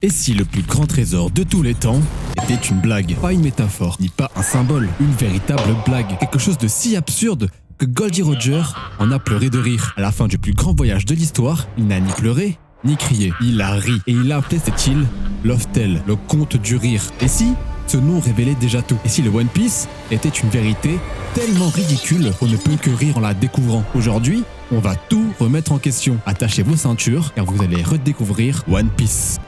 Et si le plus grand trésor de tous les temps était une blague, pas une métaphore, ni pas un symbole, une véritable blague, quelque chose de si absurde que Goldie Roger en a pleuré de rire. À la fin du plus grand voyage de l'histoire, il n'a ni pleuré, ni crié. Il a ri et il a appelé cette île Loftel, le conte du rire. Et si ce nom révélait déjà tout? Et si le One Piece était une vérité tellement ridicule qu'on ne peut que rire en la découvrant? Aujourd'hui, on va tout remettre en question. Attachez vos ceintures car vous allez redécouvrir One Piece.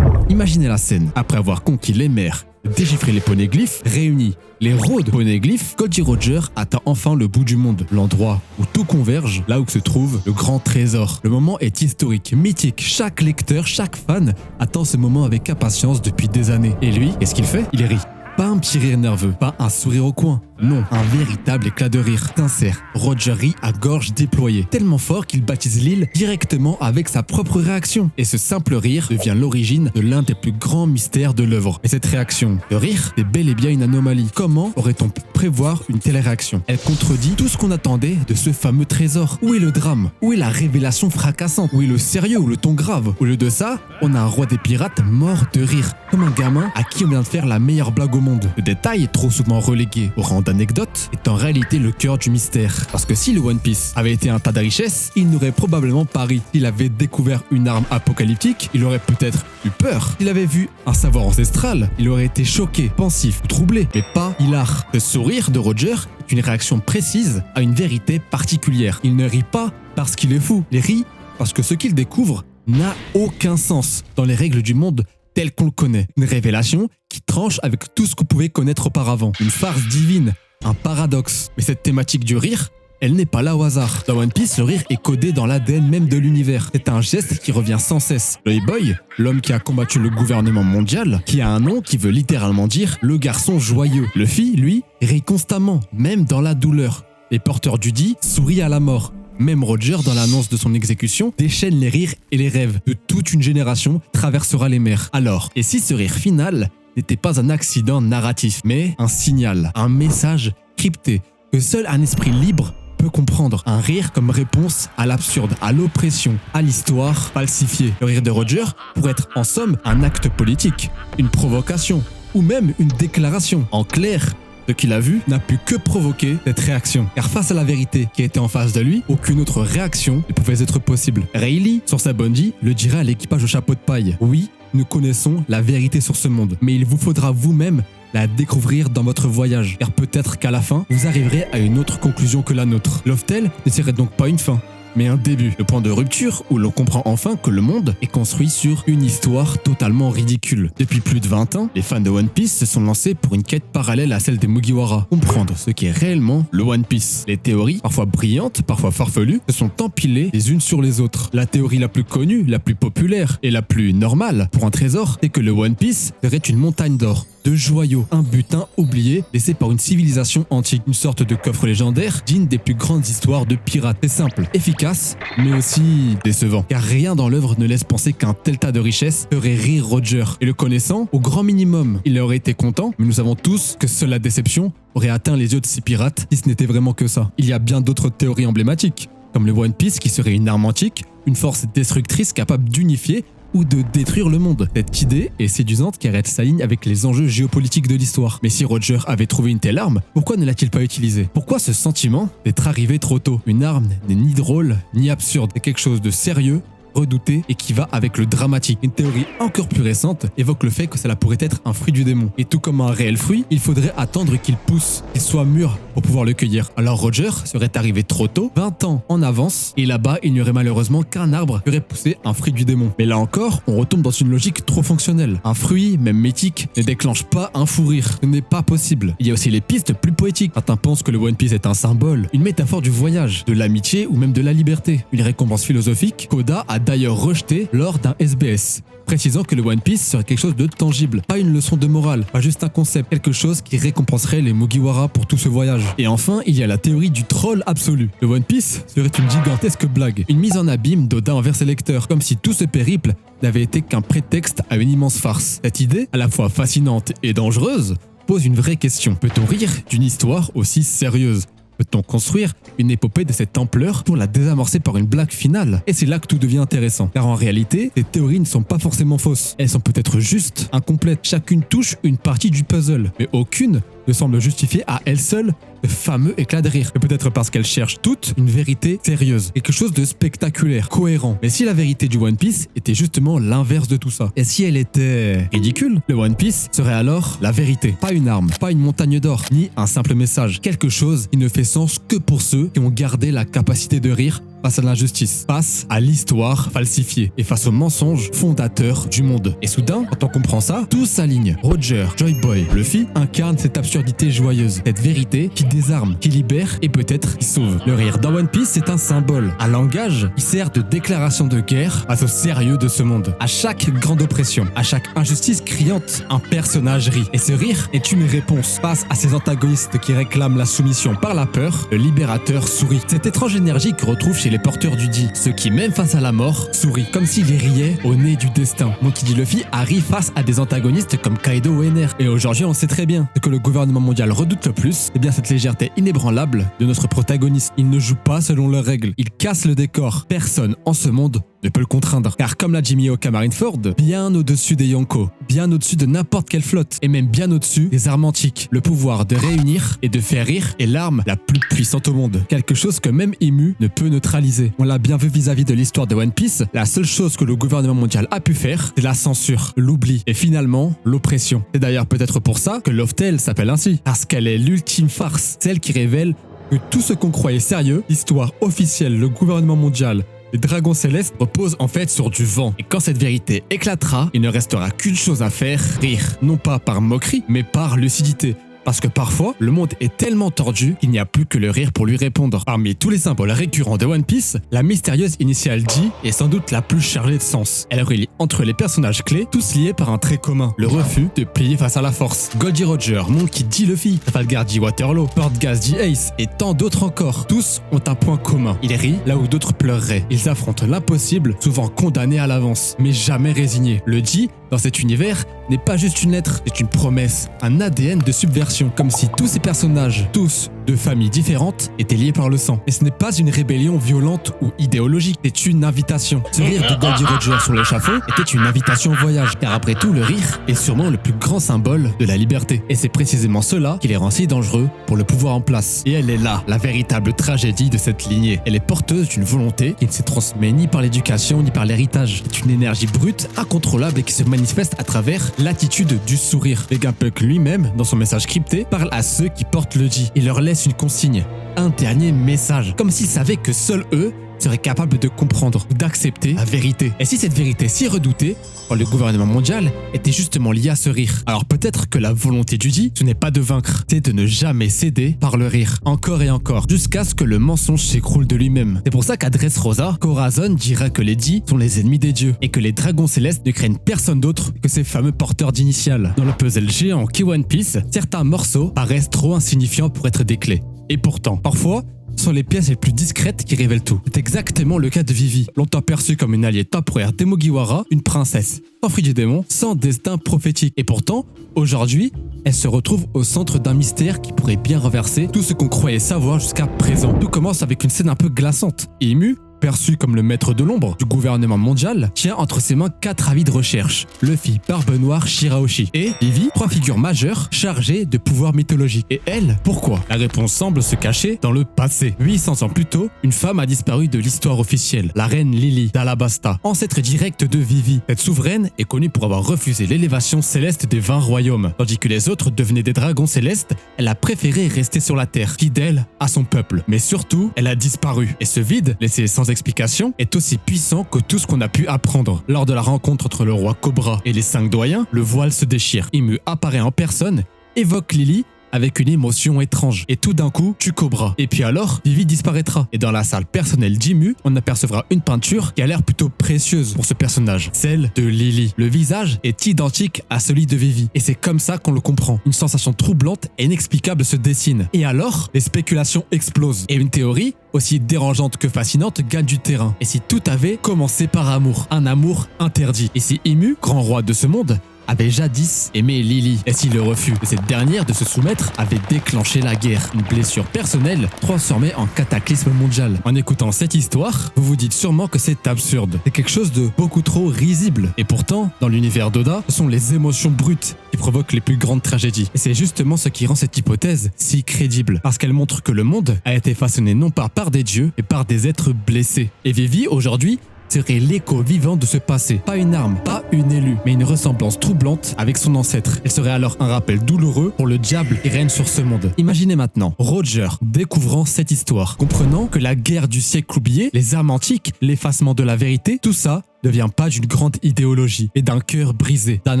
Imaginez la scène. Après avoir conquis les mers, déchiffré les poneglyphes, réuni les héros de poneglyphes, Goldie Roger atteint enfin le bout du monde, l'endroit où tout converge, là où se trouve le grand trésor. Le moment est historique, mythique. Chaque lecteur, chaque fan attend ce moment avec impatience depuis des années. Et lui, qu'est-ce qu'il fait? Il rit. Pas un petit rire nerveux, pas un sourire au coin. Non, un véritable éclat de rire. Sincère, Roger rit à gorge déployée. Tellement fort qu'il baptise l'île directement avec sa propre réaction. Et ce simple rire devient l'origine de l'un des plus grands mystères de l'œuvre. Et cette réaction de rire est bel et bien une anomalie. Comment aurait-on pu prévoir une telle réaction? Elle contredit tout ce qu'on attendait de ce fameux trésor. Où est le drame? Où est la révélation fracassante? Où est le sérieux ou le ton grave? Au lieu de ça, on a un roi des pirates mort de rire. Comme un gamin à qui on vient de faire la meilleure blague au monde. Le détail est trop souvent relégué au rang d'anecdote est en réalité le cœur du mystère. Parce que si le One Piece avait été un tas de richesses, il n'aurait probablement pas ri. S'il avait découvert une arme apocalyptique, il aurait peut-être eu peur. S'il avait vu un savoir ancestral, il aurait été choqué, pensif ou troublé, mais pas hilar. Le sourire de Roger est une réaction précise à une vérité particulière. Il ne rit pas parce qu'il est fou, il rit parce que ce qu'il découvre n'a aucun sens dans les règles du monde tel qu'on le connaît. Une révélation qui tranche avec tout ce qu'on pouvait connaître auparavant. Une farce divine, un paradoxe. Mais cette thématique du rire, elle n'est pas là au hasard. Dans One Piece, le rire est codé dans l'ADN même de l'univers. C'est un geste qui revient sans cesse. Le Boy, l'homme qui a combattu le gouvernement mondial, qui a un nom qui veut littéralement dire le garçon joyeux. Luffy, lui, rit constamment, même dans la douleur. Les porteurs du dit sourient à la mort. Même Roger, dans l'annonce de son exécution, déchaîne les rires et les rêves de toute une génération traversera les mers. Alors, et si ce rire final n'était pas un accident narratif, mais un signal, un message crypté que seul un esprit libre peut comprendre? Un rire comme réponse à l'absurde, à l'oppression, à l'histoire falsifiée. Le rire de Roger pourrait être en somme un acte politique, une provocation ou même une déclaration. En clair, ce qu'il a vu n'a pu que provoquer cette réaction. Car face à la vérité qui était en face de lui, aucune autre réaction ne pouvait être possible. Rayleigh, sur sa Bundy, le dira à l'équipage au chapeau de paille. Oui, nous connaissons la vérité sur ce monde, mais il vous faudra vous-même la découvrir dans votre voyage. Car peut-être qu'à la fin, vous arriverez à une autre conclusion que la nôtre. Loftel ne serait donc pas une fin, mais un début, le point de rupture où l'on comprend enfin que le monde est construit sur une histoire totalement ridicule. Depuis plus de 20 ans, les fans de One Piece se sont lancés pour une quête parallèle à celle des Mugiwara, comprendre ce qu'est réellement le One Piece. Les théories, parfois brillantes, parfois farfelues, se sont empilées les unes sur les autres. La théorie la plus connue, la plus populaire et la plus normale pour un trésor, c'est que le One Piece serait une montagne d'or, de joyaux, un butin oublié laissé par une civilisation antique, une sorte de coffre légendaire digne des plus grandes histoires de pirates. C'est simple, efficace, mais aussi décevant, car rien dans l'œuvre ne laisse penser qu'un tel tas de richesses ferait rire Roger. Et le connaissant, au grand minimum, il aurait été content, mais nous savons tous que seule la déception aurait atteint les yeux de ces pirates si ce n'était vraiment que ça. Il y a bien d'autres théories emblématiques, comme le One Piece qui serait une arme antique, une force destructrice capable d'unifier ou de détruire le monde. Cette idée est séduisante car elle s'aligne avec les enjeux géopolitiques de l'histoire. Mais si Roger avait trouvé une telle arme, pourquoi ne l'a-t-il pas utilisée? Pourquoi ce sentiment d'être arrivé trop tôt? Une arme n'est ni drôle ni absurde, c'est quelque chose de sérieux, redouté et qui va avec le dramatique. Une théorie encore plus récente évoque le fait que cela pourrait être un fruit du démon. Et tout comme un réel fruit, il faudrait attendre qu'il pousse, qu'il soit mûr pour pouvoir le cueillir. Alors Roger serait arrivé trop tôt, 20 ans en avance, et là-bas il n'y aurait malheureusement qu'un arbre qui aurait poussé un fruit du démon. Mais là encore, on retombe dans une logique trop fonctionnelle. Un fruit, même mythique, ne déclenche pas un fou rire. Ce n'est pas possible. Il y a aussi les pistes plus poétiques. Certains pensent que le One Piece est un symbole, une métaphore du voyage, de l'amitié ou même de la liberté. Une récompense philosophique qu'Oda a d'ailleurs rejeté lors d'un SBS, précisant que le One Piece serait quelque chose de tangible, pas une leçon de morale, pas juste un concept, quelque chose qui récompenserait les Mugiwara pour tout ce voyage. Et enfin, il y a la théorie du troll absolu. Le One Piece serait une gigantesque blague, une mise en abîme d'Oda envers ses lecteurs, comme si tout ce périple n'avait été qu'un prétexte à une immense farce. Cette idée, à la fois fascinante et dangereuse, pose une vraie question. Peut-on rire d'une histoire aussi sérieuse? Peut-on construire une épopée de cette ampleur pour la désamorcer par une blague finale? Et c'est là que tout devient intéressant. Car en réalité, ces théories ne sont pas forcément fausses. Elles sont peut-être juste incomplètes. Chacune touche une partie du puzzle, mais aucune ne semble justifier à elle seule ce fameux éclat de rire. Et peut-être parce qu'elles cherchent toutes une vérité sérieuse, quelque chose de spectaculaire, cohérent. Mais si la vérité du One Piece était justement l'inverse de tout ça, et si elle était ridicule, le One Piece serait alors la vérité. Pas une arme, pas une montagne d'or, ni un simple message. Quelque chose qui ne fait sens que pour ceux qui ont gardé la capacité de rire face à l'injustice, face à l'histoire falsifiée et face aux mensonges fondateurs du monde. Et soudain, quand on comprend ça, tout s'aligne. Roger, Joy Boy, Luffy incarnent cette absurdité joyeuse, cette vérité qui désarme, qui libère et peut-être qui sauve. Le rire dans One Piece, c'est un symbole, un langage qui sert de déclaration de guerre face au sérieux de ce monde. À chaque grande oppression, à chaque injustice criante, un personnage rit. Et ce rire est une réponse face à ces antagonistes qui réclament la soumission par la peur. Le libérateur sourit. Cette étrange énergie que retrouve chez les porteurs du Di, ceux qui, même face à la mort, sourient, comme s'ils riaient au nez du destin. Monkey D. Luffy arrive face à des antagonistes comme Kaido ou Ener. Et aujourd'hui, on sait très bien ce que le gouvernement mondial redoute le plus, c'est bien cette légèreté inébranlable de notre protagoniste. Il ne joue pas selon leurs règles, il casse le décor. Personne en ce monde ne peut le contraindre. Car comme l'a Jimmy Oka Marineford, bien au-dessus des Yonko, bien au-dessus de n'importe quelle flotte, et même bien au-dessus des armes antiques, le pouvoir de réunir et de faire rire est l'arme la plus puissante au monde. Quelque chose que même Imu ne peut neutraliser. On l'a bien vu vis-à-vis de l'histoire de One Piece, la seule chose que le gouvernement mondial a pu faire, c'est la censure, l'oubli, et finalement, l'oppression. C'est d'ailleurs peut-être pour ça que Love Tale s'appelle ainsi, parce qu'elle est l'ultime farce, celle qui révèle que tout ce qu'on croyait sérieux, l'histoire officielle, le gouvernement mondial, les dragons célestes reposent en fait sur du vent. Et quand cette vérité éclatera, il ne restera qu'une chose à faire, rire. Non pas par moquerie, mais par lucidité. Parce que parfois, le monde est tellement tordu qu'il n'y a plus que le rire pour lui répondre. Parmi tous les symboles récurrents de One Piece, la mystérieuse initiale G est sans doute la plus chargée de sens. Elle relie entre les personnages clés, tous liés par un trait commun, le refus de plier face à la force. Goldie Roger, Monkey D. Luffy, Trafalgar G. Waterloo, Portgas G. Ace et tant d'autres encore. Tous ont un point commun. Ils rient là où d'autres pleureraient. Ils affrontent l'impossible, souvent condamnés à l'avance, mais jamais résignés. Le G, dans cet univers, n'est pas juste une lettre, c'est une promesse, un ADN de subversion, comme si tous ces personnages, tous de familles différentes, étaient liés par le sang. Et ce n'est pas une rébellion violente ou idéologique, c'est une invitation. Ce rire de Goldie Roger sur l'échafaud était une invitation au voyage, car après tout, le rire est sûrement le plus grand symbole de la liberté. Et c'est précisément cela qui les rend si dangereux pour le pouvoir en place. Et elle est là, la véritable tragédie de cette lignée. Elle est porteuse d'une volonté qui ne se transmet ni par l'éducation ni par l'héritage. C'est une énergie brute, incontrôlable et qui se manifeste à travers l'attitude du sourire. Vegapunk lui-même, dans son message crypté, parle à ceux qui portent le G. Il leur laisse une consigne, un dernier message, comme s'ils savaient que seuls eux seraient capables de comprendre ou d'accepter la vérité. Et si cette vérité si redoutée par le gouvernement mondial était justement liée à ce rire, alors peut-être que la volonté du Di, ce n'est pas de vaincre, c'est de ne jamais céder par le rire, encore et encore, jusqu'à ce que le mensonge s'écroule de lui-même. C'est pour ça qu'à Dressrosa, Corazon dira que les Di sont les ennemis des dieux, et que les dragons célestes ne craignent personne d'autre que ces fameux porteurs d'initiales. Dans le puzzle géant qu'est One Piece, certains morceaux paraissent trop insignifiants pour être des clés. Et pourtant, parfois, ce sont les pièces les plus discrètes qui révèlent tout. C'est exactement le cas de Vivi, longtemps perçue comme une alliée temporaire d'Emugiwara, une princesse, sans fruit du démon, sans destin prophétique. Et pourtant, aujourd'hui, elle se retrouve au centre d'un mystère qui pourrait bien renverser tout ce qu'on croyait savoir jusqu'à présent. Tout commence avec une scène un peu glaçante. Imu, perçu comme le maître de l'ombre du gouvernement mondial, tient entre ses mains 4 avis de recherche. Luffy, Barbe Noire, Shirahoshi et Vivi, 3 figures majeures chargées de pouvoirs mythologiques. Et elle, pourquoi? La réponse semble se cacher dans le passé. 800 ans plus tôt, une femme a disparu de l'histoire officielle, la reine Lily d'Alabasta, ancêtre directe de Vivi. Cette souveraine est connue pour avoir refusé l'élévation céleste des 20 royaumes. Tandis que les autres devenaient des dragons célestes, elle a préféré rester sur la terre, fidèle à son peuple. Mais surtout, elle a disparu. Et ce vide, laissé sans explication, est aussi puissant que tout ce qu'on a pu apprendre. Lors de la rencontre entre le roi Cobra et les 5 doyens, le voile se déchire. Imu apparaît en personne, évoque Lily avec une émotion étrange, et tout d'un coup, tue Cobra. Et puis alors, Vivi disparaîtra. Et dans la salle personnelle d'Imu, on apercevra une peinture qui a l'air plutôt précieuse pour ce personnage, celle de Lily. Le visage est identique à celui de Vivi, et c'est comme ça qu'on le comprend. Une sensation troublante et inexplicable se dessine. Et alors, les spéculations explosent. Et une théorie, aussi dérangeante que fascinante, gagne du terrain. Et si tout avait commencé par amour, un amour interdit? Et si Imu, grand roi de ce monde, avait jadis aimé Lily. Et si le refus de cette dernière de se soumettre avait déclenché la guerre, une blessure personnelle transformée en cataclysme mondial. En écoutant cette histoire, vous vous dites sûrement que c'est absurde. C'est quelque chose de beaucoup trop risible. Et pourtant, dans l'univers d'Oda, ce sont les émotions brutes qui provoquent les plus grandes tragédies. Et c'est justement ce qui rend cette hypothèse si crédible, parce qu'elle montre que le monde a été façonné non pas par des dieux, mais par des êtres blessés. Et Vivi, aujourd'hui, serait l'écho vivant de ce passé. Pas une arme, pas une élue, mais une ressemblance troublante avec son ancêtre. Elle serait alors un rappel douloureux pour le diable qui règne sur ce monde. Imaginez maintenant Roger découvrant cette histoire, comprenant que la guerre du siècle oublié, les armes antiques, l'effacement de la vérité, tout ça ne vient pas d'une grande idéologie, mais d'un cœur brisé, d'un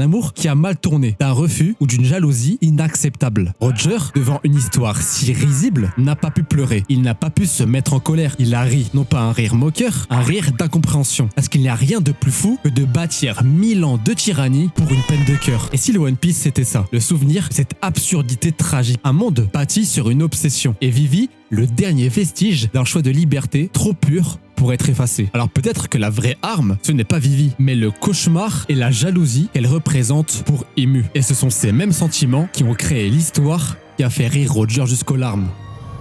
amour qui a mal tourné, d'un refus ou d'une jalousie inacceptable. Roger, devant une histoire si risible, n'a pas pu pleurer, il n'a pas pu se mettre en colère, il a ri, non pas un rire moqueur, un rire d'incompréhension, parce qu'il n'y a rien de plus fou que de bâtir 1000 ans de tyrannie pour une peine de cœur. Et si le One Piece c'était ça, le souvenir de cette absurdité tragique, un monde bâti sur une obsession, et Vivi, le dernier vestige d'un choix de liberté trop pur pour être effacé. Alors peut-être que la vraie arme, ce n'est pas Vivi, mais le cauchemar et la jalousie qu'elle représente pour Imu. Et ce sont ces mêmes sentiments qui ont créé l'histoire qui a fait rire Roger jusqu'aux larmes.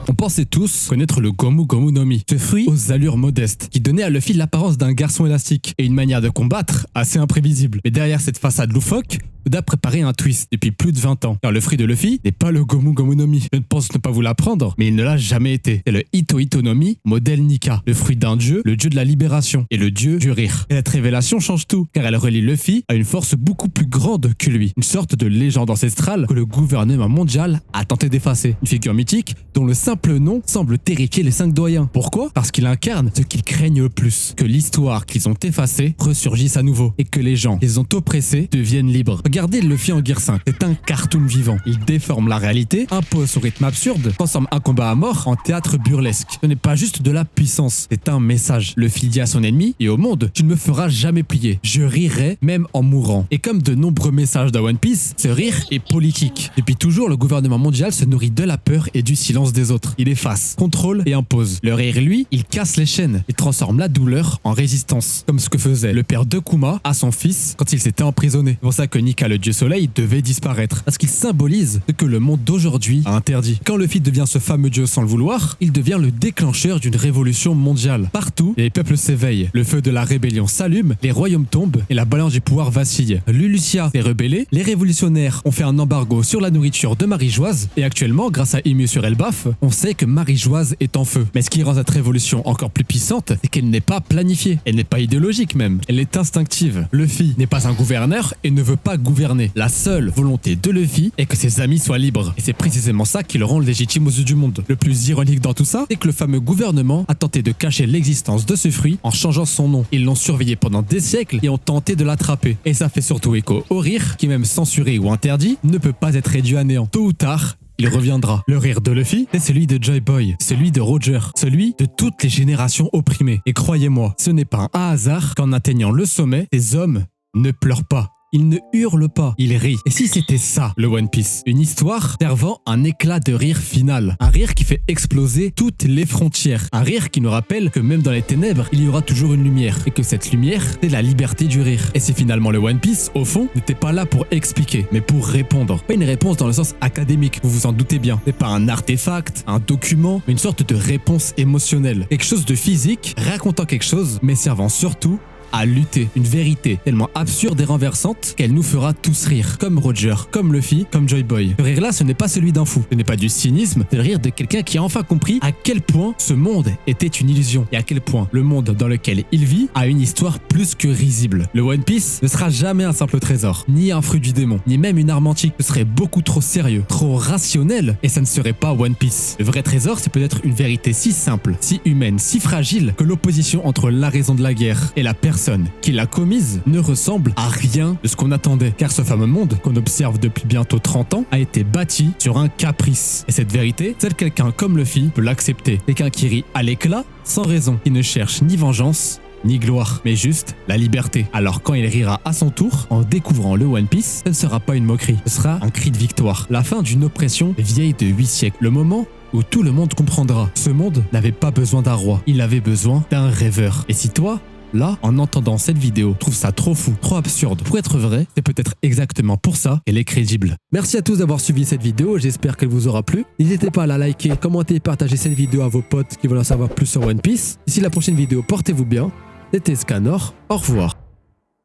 On pensait tous connaître le Gomu Gomu no Mi, ce fruit aux allures modestes, qui donnait à Luffy l'apparence d'un garçon élastique et une manière de combattre assez imprévisible. Mais derrière cette façade loufoque, Oda préparait un twist depuis plus de 20 ans. Car le fruit de Luffy n'est pas le Gomu Gomu no Mi. Je ne pense ne pas vous l'apprendre, mais il ne l'a jamais été. C'est le Ito Ito no Mi, modèle Nika, le fruit d'un dieu, le dieu de la libération et le dieu du rire. Et cette révélation change tout, car elle relie Luffy à une force beaucoup plus grande que lui. Une sorte de légende ancestrale que le gouvernement mondial a tenté d'effacer. Une figure mythique dont le simple nom semble terrifier les 5 doyens. Pourquoi ? Parce qu'il incarne ce qu'ils craignent le plus. Que l'histoire qu'ils ont effacée ressurgisse à nouveau et que les gens qu'ils ont oppressés deviennent libres. Regardez Luffy en Gear 5, c'est un cartoon vivant. Il déforme la réalité, impose son rythme absurde, transforme un combat à mort en théâtre burlesque. Ce n'est pas juste de la puissance, c'est un message. Luffy dit à son ennemi et au monde, tu ne me feras jamais plier. Je rirai même en mourant. Et comme de nombreux messages dans One Piece, ce rire est politique. Depuis toujours, le gouvernement mondial se nourrit de la peur et du silence des autres. Il efface, contrôle et impose. Le rire, lui, il casse les chaînes et transforme la douleur en résistance. Comme ce que faisait le père de Kuma à son fils quand il s'était emprisonné. C'est pour ça que Nika, le dieu soleil, devait disparaître. Parce qu'il symbolise ce que le monde d'aujourd'hui a interdit. Quand Luffy devient ce fameux dieu sans le vouloir, il devient le déclencheur d'une révolution mondiale. Partout, les peuples s'éveillent. Le feu de la rébellion s'allume, les royaumes tombent et la balance du pouvoir vacille. Lulusia s'est rebellée, les révolutionnaires ont fait un embargo sur la nourriture de Marie-Joise et actuellement, grâce à Imu sur Elbaf, on sait que Marie-Joise est en feu. Mais ce qui rend cette révolution encore plus puissante, c'est qu'elle n'est pas planifiée. Elle n'est pas idéologique même. Elle est instinctive. Luffy n'est pas un gouverneur et ne veut pas gouverner. La seule volonté de Luffy est que ses amis soient libres. Et c'est précisément ça qui le rend légitime aux yeux du monde. Le plus ironique dans tout ça, c'est que le fameux gouvernement a tenté de cacher l'existence de ce fruit en changeant son nom. Ils l'ont surveillé pendant des siècles et ont tenté de l'attraper. Et ça fait surtout écho au rire, qui même censuré ou interdit, ne peut pas être réduit à néant. Tôt ou tard, il reviendra. Le rire de Luffy, c'est celui de Joy Boy, celui de Roger, celui de toutes les générations opprimées. Et croyez-moi, ce n'est pas un hasard qu'en atteignant le sommet, ces hommes ne pleurent pas. Il ne hurle pas, il rit. Et si c'était ça, le One Piece? Une histoire servant un éclat de rire final. Un rire qui fait exploser toutes les frontières. Un rire qui nous rappelle que même dans les ténèbres, il y aura toujours une lumière. Et que cette lumière, c'est la liberté du rire. Et c'est finalement le One Piece, au fond, n'était pas là pour expliquer, mais pour répondre. Pas une réponse dans le sens académique, vous vous en doutez bien. C'est pas un artefact, un document, mais une sorte de réponse émotionnelle. Quelque chose de physique, racontant quelque chose, mais servant surtout à lutter. Une vérité tellement absurde et renversante qu'elle nous fera tous rire. Comme Roger, comme Luffy, comme Joy Boy. Ce rire-là, ce n'est pas celui d'un fou. Ce n'est pas du cynisme, c'est le rire de quelqu'un qui a enfin compris à quel point ce monde était une illusion et à quel point le monde dans lequel il vit a une histoire plus que risible. Le One Piece ne sera jamais un simple trésor, ni un fruit du démon, ni même une arme antique. Ce serait beaucoup trop sérieux, trop rationnel et ça ne serait pas One Piece. Le vrai trésor, c'est peut-être une vérité si simple, si humaine, si fragile que l'opposition entre la raison de la guerre et la personne qui l'a commise ne ressemble à rien de ce qu'on attendait. Car ce fameux monde qu'on observe depuis bientôt 30 ans a été bâti sur un caprice. Et cette vérité, seul quelqu'un comme Luffy peut l'accepter. Quelqu'un qui rit à l'éclat, sans raison, qui ne cherche ni vengeance, ni gloire, mais juste la liberté. Alors quand il rira à son tour, en découvrant le One Piece, ce ne sera pas une moquerie, ce sera un cri de victoire. La fin d'une oppression vieille de 8 siècles. Le moment où tout le monde comprendra. Ce monde n'avait pas besoin d'un roi, il avait besoin d'un rêveur. Et si toi, là, en entendant cette vidéo, trouve ça trop fou, trop absurde. Pour être vrai, c'est peut-être exactement pour ça qu'elle est crédible. Merci à tous d'avoir suivi cette vidéo, j'espère qu'elle vous aura plu. N'hésitez pas à la liker, commenter et partager cette vidéo à vos potes qui veulent en savoir plus sur One Piece. D'ici la prochaine vidéo, portez-vous bien. C'était Scanor, au revoir.